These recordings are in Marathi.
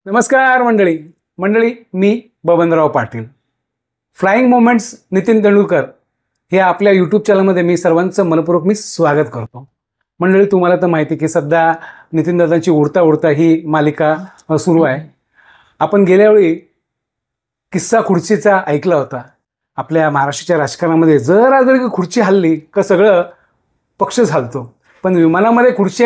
नमस्कार मंडळी मंडळी मी बबनराव पाटील. फ्लाइंग मोमेंट्स नितीन तेंडुलकर हे आपल्या यूट्यूब चॅनलमध्ये मी सर्वांचं मनपूर्वक स्वागत करतो. मंडळी, तुम्हाला तर माहिती की सध्या नितीन दादांची उडता उडता ही मालिका सुरू आहे. आपण गेल्या वेळी किस्सा खुर्चीचा ऐकला होता. आपल्या महाराष्ट्राच्या राजकारणामध्ये जरा जरी खुर्ची हल्ली का सगळं पक्ष झालतो, पण विमानामध्ये खुर्ची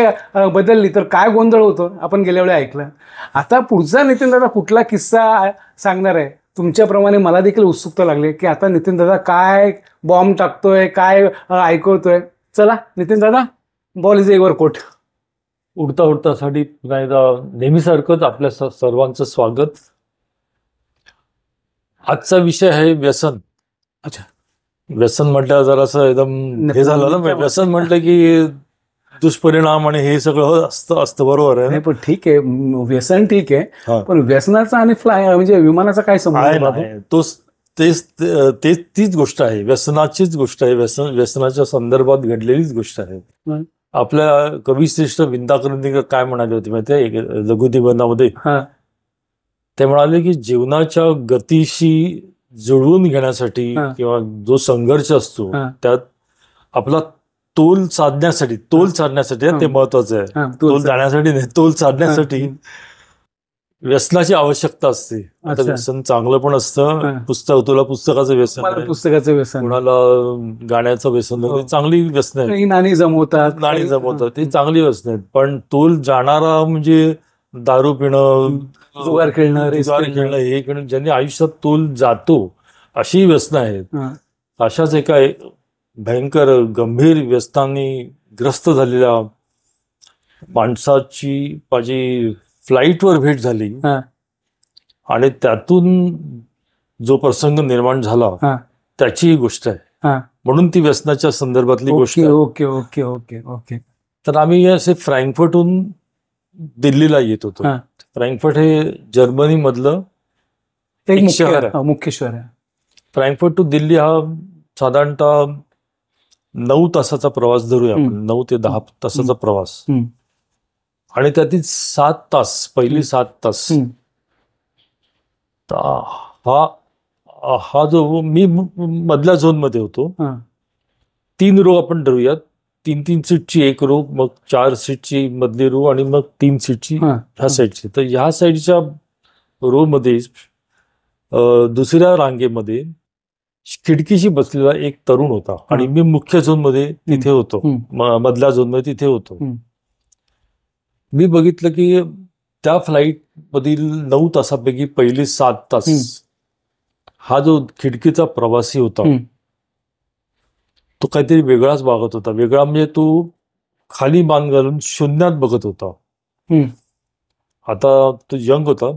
बदलली तर काय गोंधळ होतो आपण गेल्या वेळी ऐकलं. आता पुढचा नितीन दादा कुठला किस्सा सांगणार आहे तुमच्याप्रमाणे मला देखील उत्सुकता लागली की आता नितीन दादा काय बॉम्ब टाकतोय, काय ऐकवतोय. चला नितीन दादा, बॉल इज युअर कोर्ट. उडता उडतासाठी नेहमीसारखंच आपल्या सर्वांचं स्वागत. आजचा विषय आहे व्यसन. अच्छा, व्यसन म्हटलं जरासं एकदम हे झालं ना. व्यसन म्हटलं की दुष्परिणाम आणि हे सगळं असतं बरोबर आहे. पण ठीक आहे, व्यसन ठीक आहे, पण व्यसनाचा आणि म्हणजे विमानाचा काय संबंध आहे? तीच गोष्ट आहे, व्यसनाचीच गोष्ट आहे. व्यसनाच्या संदर्भात घडलेलीच गोष्ट आहे. आपल्या कविश्रेष्ठ विंदा करंदीकर काय म्हणाले होते माहितीये लघुनिबंधामध्ये? ते म्हणाले की जीवनाच्या गतीशी जुळवून घेण्यासाठी किंवा जो संघर्ष असतो त्यात आपला तोल साधण्यासाठी ते महत्वाचं आहे. तोल जाण्यासाठी नाही, तोल साधण्यासाठी व्यसनाची आवश्यकता असते. आता व्यसन चांगलं पण असतं. पुस्तकाचं व्यसन, कुणाला गाण्याचं व्यसन, चांगली व्यसन आहे. नाणी जमवतात ते चांगली व्यसन आहेत. पण तोल जाणारा म्हणजे दारू पिणं, जुगार खेळणं हे खेळणं, ज्यांनी आयुष्यात तोल जातो अशी व्यसन आहेत. अशाच एका भयंकर गंभीर व्यसनांनी ग्रस्त झालेल्या माणसाची माझी फ्लाईटवर भेट झाली आणि त्यातून जो प्रसंग निर्माण झाला त्याची ही गोष्ट आहे. म्हणून ती व्यसनाच्या संदर्भातली गोष्ट. Okay okay okay okay. तर आम्ही असे फ्रँकफर्टहून दिल्लीला येत होतो. फ्रँकफर्ट हे जर्मनी मधलं एक शहर आहे, मुख्य शहर आहे. फ्रँकफर्ट टू दिल्ली हा साधारणतः 9 तासाचा प्रवास धरूया आपण, 9 ते 10 तासाचा प्रवास. आणि त्यातील 7 तास, पहिली 7 तास हा जो मी मधल्या झोन मध्ये होतो. 3 रो आपण धरूयात, 3 सीटची एक रो, मग 4 सीटची मधली रो आणि मग 3 सीटची ह्या साईडची. तर ह्या साईडच्या रो मध्ये दुसऱ्या रांगेमध्ये खिडकीशी बसलेला एक तरुण होता आणि मी मुख्य झोन मध्ये तिथे होतो, मधल्या झोन मध्ये तिथे होतो. मी बघितलं की त्या फ्लाईट मधील 9 तासापैकी पहिली 7 तास हा जो खिडकीचा प्रवासी होता तो काहीतरी वेगळाच वागत होता. वेगळा म्हणजे तो खाली मान घालून शून्यात बघत होता. आता तो यंग होता.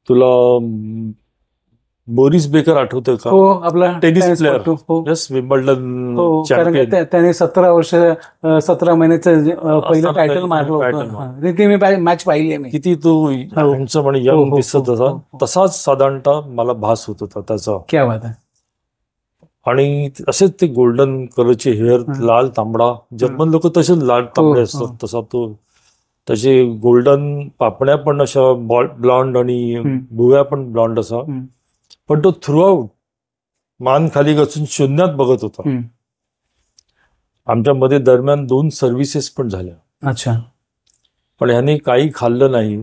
तुला बोरिस बेकर आठवतोय का? हो, आपला टेनिस प्लेअर, विम्बल्डन चॅम्पियन. त्याने 17 महिन्याचं पहिलं टायटल मारलं होतं. ती मी मॅच पाहिली आहे. किती तो हँडसम आणि यंग दिसत होता, तसाच साधारणतः मला भास होत होता त्याचा. क्या बात आहे. आणि असेच ते गोल्डन कलरचे हेअर, लाल तांबडा, जर्मन लोक तसेच लाल तांबडे असतात, तसा तो. त्याचे गोल्डन पापण्या पण अशा ब्लॉन्ड आणि भुव्या पण ब्लॉन्ड असा. पण तो थ्रूआउट मान खाली घासून शून्यात बघत होता. आमच्या मध्ये दरम्यान 2 सर्व्हिसेस पण झाल्या. अच्छा. पण ह्याने काही खाल्लं नाही,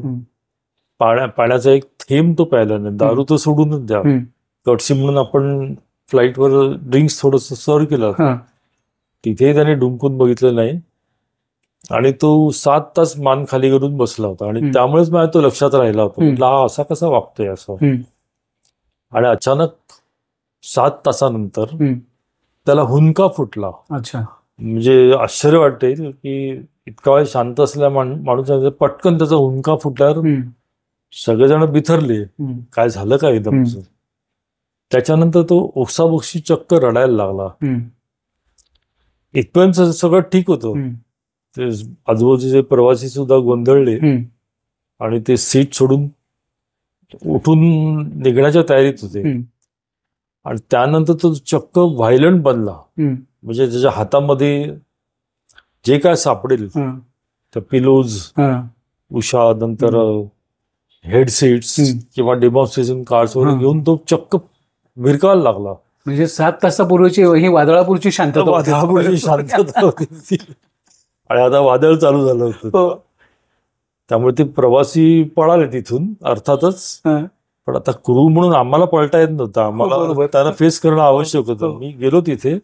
पाण्याचा एक थेंब तो प्यायला नाही. दारू तर सोडूनच द्या, कटसी म्हणून आपण फ्लाईटवर ड्रिंक्स थोडस सर्व केलं, तिथेही त्याने डुंकून बघितलं नाही. आणि तो 7 तास मान खाली करून बसला होता. आणि त्यामुळेच मला तो लक्षात राहिला होता, हा असा कसा वागतोय असं. आणि अचानक 7 तासानंतर त्याला हुंका फुटला. अच्छा. म्हणजे आश्चर्य वाटते की इतका वेळ शांत असलेला माणूस पटकन त्याचा हुंका फुटल्यावर सगळेजण बिथरले, काय झालं का एकदम. त्याच्यानंतर तो ओक्साबोक्शी चक्क रडायला लागला. इथपर्यंत सगळं ठीक होतं. ते आजूबाजूचे प्रवासी सुद्धा गोंधळले आणि ते सीट सोडून उठून निघण्याच्या तयारीत होते. आणि त्यानंतर तो चक्क व्हायलंट बनला. म्हणजे त्याच्या हातामध्ये जे काय सापडेल, त्या पिलोज, उषा, नंतर हेड सीट्स किंवा डेमॉन्स्ट्रेशन कार्ड्स वगैरे घेऊन तो चक्क भिरकायला लागला. म्हणजे 7 तासापूर्वीची ही वादळापूरची शांतता होती. वादळापूरची शांतता होती ती. आणि आता वादळ चालू झालं होतं, त्यामुळे ते प्रवासी पळाले तिथून अर्थातच. पण आता क्रू म्हणून आम्हाला पळता येत नव्हतं, आम्हाला त्यांना फेस करणं आवश्यक होतं. मी गेलो तिथे,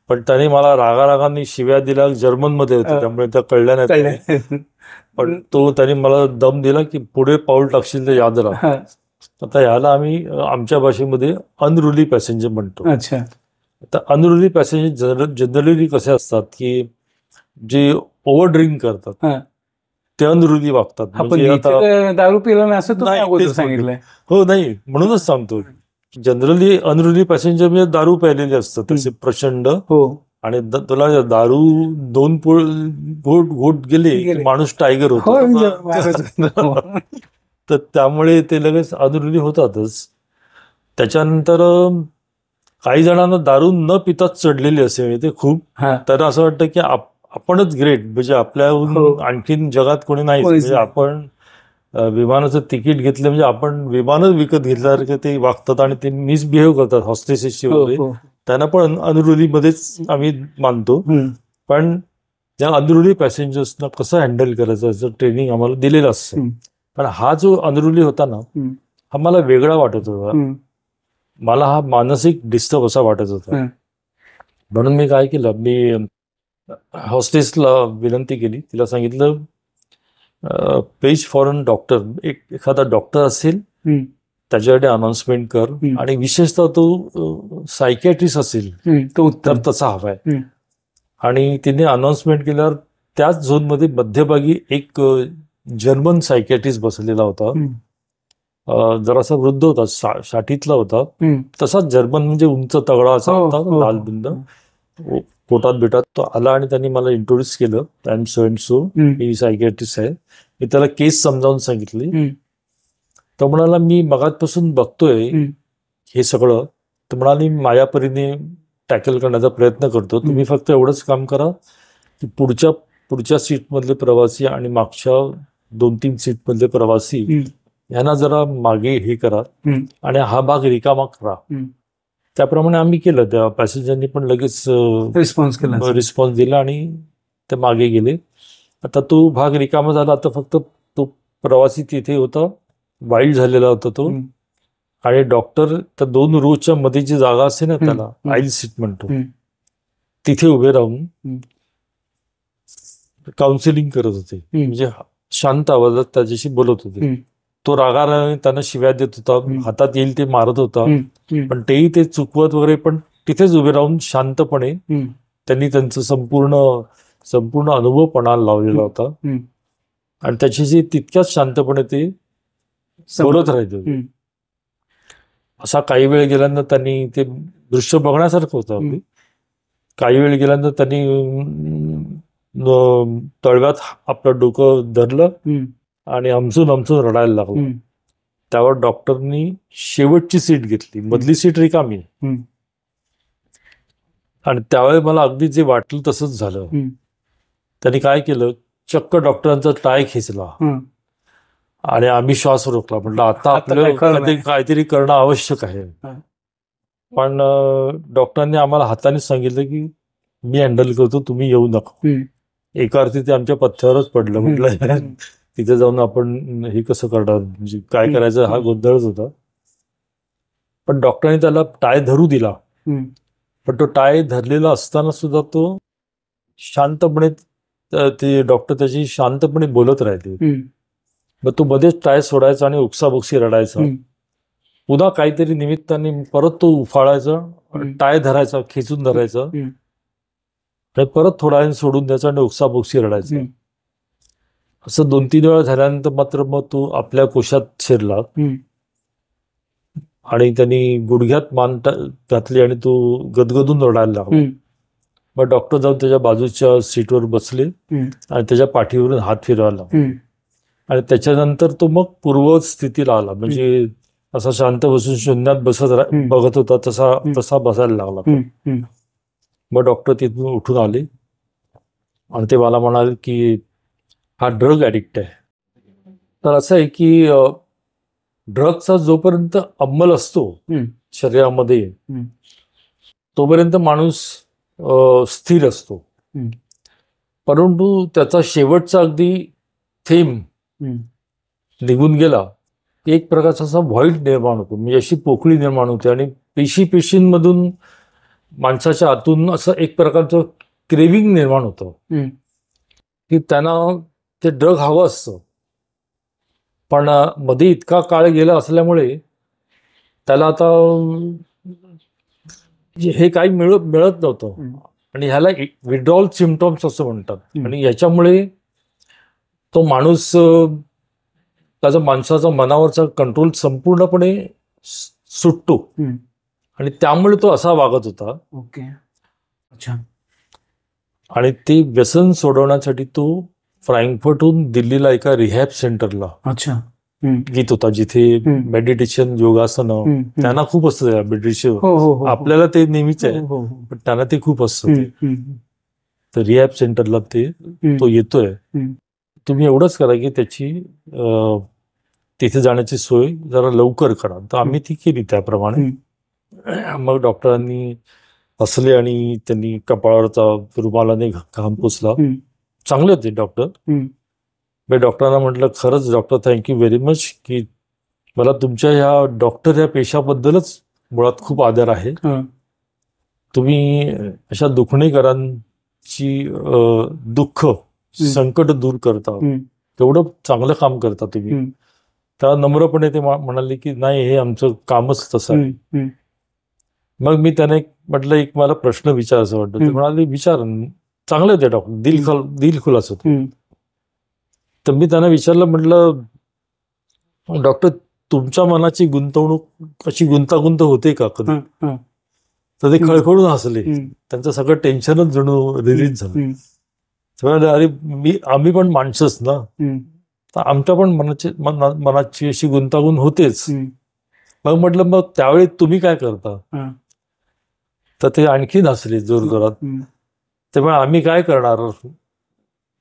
पण त्याने मला रागारागाने शिव्या दिल्या. जर्मन मध्ये होत्या, त्यामुळे त्या कळल्या नाही. पण त्याने मला दम दिला की पुढे पाऊल टाकशील तर याद राहा. आता ह्याला आम्ही आमच्या भाषेमध्ये अनरुली पॅसेंजर म्हणतो. अच्छा. आता अनरुली पॅसेंजर जनरली कसे असतात की जे ओव्हर ड्रिंक करतात ते अनरुली वागतात. म्हणजे आता दारू पिलं नाही असं तुम्ही सांगितलंय? हो, नाही, म्हणूनच सांगतो. जनरली अनरुली पॅसेंजर म्हणजे दारू प्यायलेले असतात तसे प्रचंड. आणि तुला दारू 2 घोट गेले माणूस टायगर होतो. तर त्यामुळे ते लगेच अनरुली होतातच. त्याच्यानंतर काही जणांना दारू न पिताच चढलेली असे ते खूप. तर असं वाटतं की आपणच ग्रेट, म्हणजे आपल्याहून आणखीन जगात कोणी नाही. म्हणजे आपण विमानाचं तिकीट घेतलं म्हणजे आपण विमानच विकत घेतल्यासारखं ते वागतात आणि ते मिसबिहेव करतात हॉस्टेसेसची वगैरे. त्यांना पण अनरुलीमध्येच आम्ही मानतो. पण त्या अनरुली पॅसेंजर्सना कसं हँडल करायचं याचं ट्रेनिंग आम्हाला दिलेलं असतं. पण हा जो अनरुली होता ना, हा मला वेगळा वाटत होता. मला हा मानसिक डिस्टर्ब असा वाटत होता. म्हणून मी काय केलं, मी हॉस्टेसला विनंती केली. तिला सांगितलं पेज फॉरेन डॉक्टर, एखादा डॉक्टर असेल त्याच्याकडे अनाउन्समेंट कर. आणि विशेषतः तो सायकॅट्रिस्ट असेल तर तसा हवाय. आणि तिने अनाउन्समेंट केल्यावर त्याच झोनमध्ये मध्यभागी एक जर्मन सायकॅट्रिस्ट बसलेला होता. जरासा वृद्ध होता, 60ला होता. तसाच जर्मन, म्हणजे उंच तगडा असा होता, लालबुंद, पोटात बिटात. तो आला आणि त्यांनी मला इंट्रोड्यूस केलं. I am so and so, me psychiatrist आहे. मी त्याला केस समजावून सांगितली. तो म्हणाला मी मगातपासून बघतोय हे सगळं. तर म्हणाली माझ्या परीने टॅकल करण्याचा प्रयत्न करतो. तुम्ही फक्त एवढंच काम करा की पुढच्या सीटमधले प्रवासी आणि मागच्या 2-3 सीटमधले प्रवासी यांना जरा मागे हे करा आणि हा भाग रिकामा करा. त्याप्रमाणे आम्ही केलं. त्या पॅसेंजरनी पण लगेच रिस्पॉन्स दिला आणि ते मागे गेले. आता तो भाग रिकामा झाला. आता फक्त तो प्रवासी तिथे होता, वाईल्ड झालेला होता तो. आणि डॉक्टर त्या 2 रोच्या मध्ये जी जागा असते ना, त्याला आईल सीट म्हणतो, तिथे उभे राहून काउन्सिलिंग करत होते. म्हणजे शांत आवाजात त्याच्याशी बोलत होते. तो रागाराने त्यांना शिव्या देत होता, हातात येईल ते मारत होता. पण तेही ते चुकवत वगैरे, पण तिथेच उभे राहून शांतपणे त्यांनी त्यांचं संपूर्ण अनुभव पणाला लावलेला होता. आणि त्याच्याशी तितक्याच शांतपणे ते बोलत राहायचे. असा काही वेळ गेल्यानंतर त्यांनी, ते दृश्य बघण्यासारखं होतं. काही वेळ गेल्यानंतर त्यांनी तळव्यात आपलं डोकं धरलं आणि हमसून रडायला लागलं. त्यावर डॉक्टरनी शेवटची सीट घेतली, मधली सीट रिकामी. आणि त्यावेळी मला अगदी जे वाटलं तसंच झालं. त्यांनी काय केलं, चक्क डॉक्टरांचा टाय खेचला आणि आम्ही श्वास रोखला. म्हटलं आता आपलं काहीतरी करणं आवश्यक आहे. पण डॉक्टरांनी आम्हाला हाताने सांगितलं की मी हँडल करतो, तुम्ही येऊ नका. एका अर्थी ते आमच्या पथ्यावरच पडलं. म्हटलं तिथे जाऊन आपण हे कसं करणार, म्हणजे काय करायचं हा गोंधळच होता. पण डॉक्टरांनी त्याला टाय धरू दिला. पण तो टाय धरलेला असताना सुद्धा तो शांतपणे, ते डॉक्टर त्याची शांतपणे बोलत राहिले. मग तो मध्येच टाय सोडायचा आणि उकसाबुकसी रडायचा. पुन्हा काहीतरी निमित्ताने परत तो उफाळायचा, टाय धरायचा, खेचून धरायचा, परत थोडा वेळ सोडून द्यायचा आणि उकसाबुकसी रडायचा. असं 2-3 वेळा झाल्यानंतर मात्र मग तो आपल्या कोशात शिरला आणि त्यांनी गुडघ्यात मान घातली आणि तो गदगदून रडायला लागला. मग डॉक्टर जाऊन त्याच्या बाजूच्या सीटवर बसले आणि त्याच्या पाठीवरून हात फिरवायला. आणि त्याच्यानंतर तो मग पूर्ववत स्थितीला आला. म्हणजे असा शांत बसून शून्यात बघत होता तसा बसायला लागला. मग डॉक्टर तिथून उठून आले आणि ते मला म्हणाले की हा ड्रग ॲडिक्ट आहे. तर असं आहे की ड्रगचा जोपर्यंत अंमल असतो शरीरामध्ये तोपर्यंत माणूस स्थिर असतो. परंतु त्याचा शेवटचा अगदी थेंब निघून गेला की एक प्रकारचा असा व्हॉइड निर्माण होतो, म्हणजे अशी पोकळी निर्माण होते आणि पेशींमधून माणसाच्या आतून असं एक प्रकारचं क्रेविंग निर्माण होतं की त्यांना ते ड्रग हवं असतं. पण मध्ये इतका काळ गेला असल्यामुळे त्याला आता हे काही मिळत नव्हतं आणि ह्याला विड्रॉल सिम्पटॉम्स असं म्हणतात. आणि याच्यामुळे तो माणूस त्याचा माणसाचा मनावरचा कंट्रोल संपूर्णपणे सुटतो आणि त्यामुळे तो असा वागत होता. ओके. अच्छा. आणि ते व्यसन सोडवण्यासाठी तो फ्रँकफर्टहून दिल्लीला एका रिहॅब सेंटरला अच्छा घेत होता, जिथे मेडिटेशन, योगासनं त्यांना खूप असतं. मेडिटेशन आपल्याला ते नेहमीच आहे, पण त्यांना ते खूप असतं. तर रिहॅब सेंटरला तो येतोय. तुम्ही एवढंच करा की त्याची तिथे जाण्याची सोय जरा लवकर करा. तर आम्ही ती केली त्याप्रमाणे. मग डॉक्टरांनी हसले आणि त्यांनी कपाळावरचा रुमालाने घाम पुसला. चांगले होते डॉक्टर. मी डॉक्टरांना म्हटलं, खरंच डॉक्टर थँक्यू व्हेरी मच की मला तुमच्या ह्या पेशाबद्दलच मुळात खूप आदर आहे. तुम्ही अशा दुखणेकरांची दुःख संकट दूर करता, तेवढं चांगलं काम करता तुम्ही. त्या नम्रपणे ते म्हणाले की नाही, हे आमचं कामच तसं आहे. मग मी त्याने म्हटलं, एक मला प्रश्न विचारायचं वाटतं. ते म्हणाले विचार. चांगले होते डॉक्टर, दिल खुलास होते. तर मी त्यांना विचारलं, म्हटलं डॉक्टर तुमच्या मनाची गुंतवणूक अशी गुंतागुंत होते का कधी? तर ते खळखळून हसले. त्यांचं सगळं टेन्शनच जणू रिलीज झालं. अरे आम्ही पण माणसंच ना, तर आमच्या पण मनाची अशी गुंतागुंत होतेच. मग म्हटलं मग त्यावेळी तुम्ही काय करता? तर ते आणखीन हसले जोर जोरात. त्यामुळे आम्ही काय करणार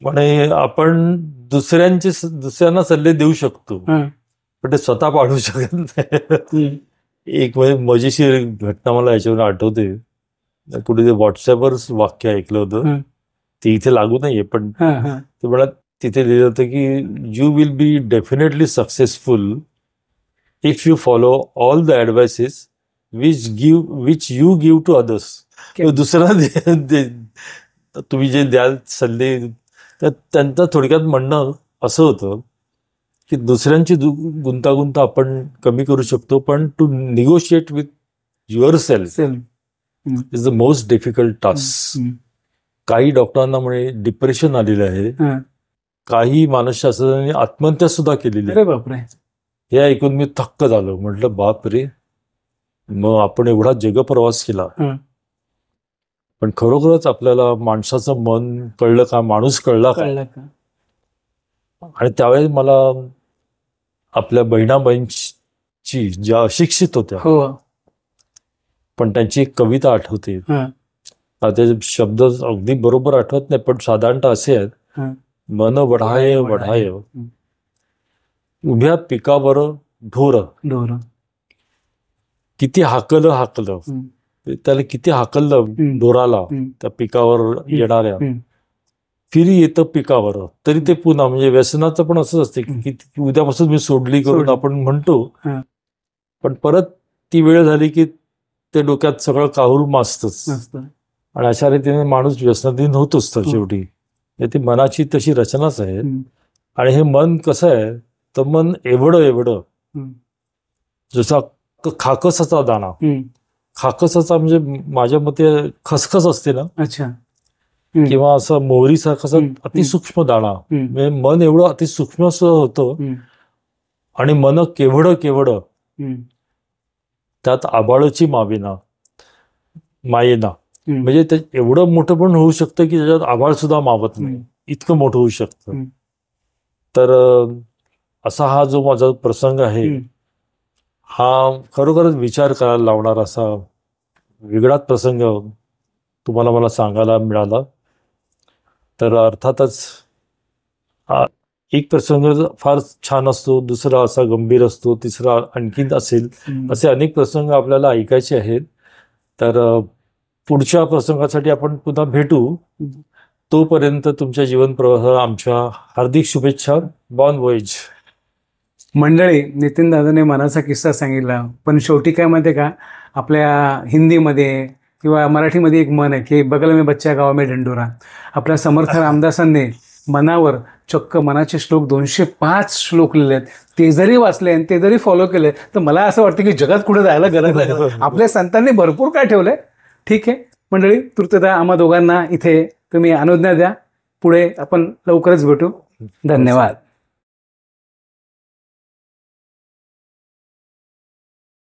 म्हणे, आपण दुसऱ्यांना सल्ले देऊ शकतो पण ते स्वतः पाडू शकत नाही. एक मजेशीर घटना मला याच्यावर आठवते. कुठे ते व्हॉट्सअपवर वाक्य ऐकलं होतं, ते इथे लागू नाहीये, पण ते मला तिथे लिहिलं होतं की you will be definitely successful if you follow all the advices which you give to others. दुसऱ्यांना तुम्ही जे द्याल सल्ले, तर त्यांचं थोडक्यात म्हणणं असं होतं की दुसऱ्यांची गुंतागुंत आपण कमी करू शकतो, पण to negotiate with yourself is the most difficult task. काही डॉक्टरांना म्हणे डिप्रेशन आलेलं आहे, काही मानसशास्त्रज्ञांनी आत्महत्या सुद्धा केलेली आहे. हे ऐकून मी थक्क झालो. म्हटलं बाप रे, मग आपण एवढा जगप्रवास केला, पण खरोखरच आपल्याला माणसाचं मन कळलं का, माणूस कळला का? आणि त्यावेळेस मला आपल्या बहिणाबाईंची ज्या अशिक्षित होत्या, पण त्यांची एक कविता आठवते. त्याचे शब्द अगदी बरोबर आठवत नाही, पण साधारणतः असे आहेत. मन वढाय वढाय उभ्या पिकावर ढोर, किती हाकलं त्याला, किती हाकललं ढोराला त्या पिकावर येणाऱ्या, फिरी येतं पिकावर तरी ते पुन्हा. म्हणजे व्यसनाचं पण असंच असते की उद्यापासून मी सोडली करून आपण म्हणतो, पण परत ती वेळ झाली की ते डोक्यात सगळं काहूर माजतच. आणि अशा रीतीने माणूस व्यसनाधीन होतोच तर शेवटी. ती मनाची तशी रचनाच आहे. आणि हे मन कसं आहे, तर मन एवढं जसा खाकसाचा दाणा, खाकसाचा म्हणजे माझ्या मते खसखस असते ना, किंवा असं मोहरीसारखा अतिसूक्ष्म दाणा, म्हणजे मन एवढं अतिसूक्ष्म असं होतं. आणि मन केवढं त्यात आबाळची मावेना मायेना, म्हणजे ते एवढं मोठं पण होऊ शकतं की त्याच्यात आभाळ सुद्धा मावत नाही, इतकं मोठं होऊ शकतं. तर असा हा जो माझा प्रसंग आहे, हा खरोखरच विचार करायला लावणारा असा वेगळाच प्रसंग मला सांगायला मिळाला. तर अर्थातच एक प्रसंग फार छान असतो, दुसरा असा गंभीर असतो, तिसरा आणखीन असेल. असे अनेक प्रसंग आपल्याला ऐकायचे आहेत. तर पुढच्या प्रसंगासाठी आपण पुन्हा भेटू. तोपर्यंत तुमच्या जीवन प्रवासाला आमच्या हार्दिक शुभेच्छा. बॉर्न व्हॉयेज. मंडळी, नितीन दादाने मनाचा किस्सा सांगितला, पण शेवटी काय माहिती का, आपल्या हिंदीमध्ये किंवा मराठीमध्ये एक म्हण आहे की बगल में बच्चा गाव में ढंडोरा. आपल्या समर्थ रामदासांनी मनावर चक्क मनाचे श्लोक 205 श्लोक लिहिले आहेत. ते जरी वाचले आणि ते जरी फॉलो केले तर मला असं वाटतं की जगात कुठे जायला गरज नाही. आपल्या संतांनी भरपूर काय ठेवलंय. ठीक आहे मंडळी, तूर्तदा आम्हा दोघांना इथे तुम्ही अनुज्ञा द्या. पुढे आपण लवकरच भेटू. धन्यवाद.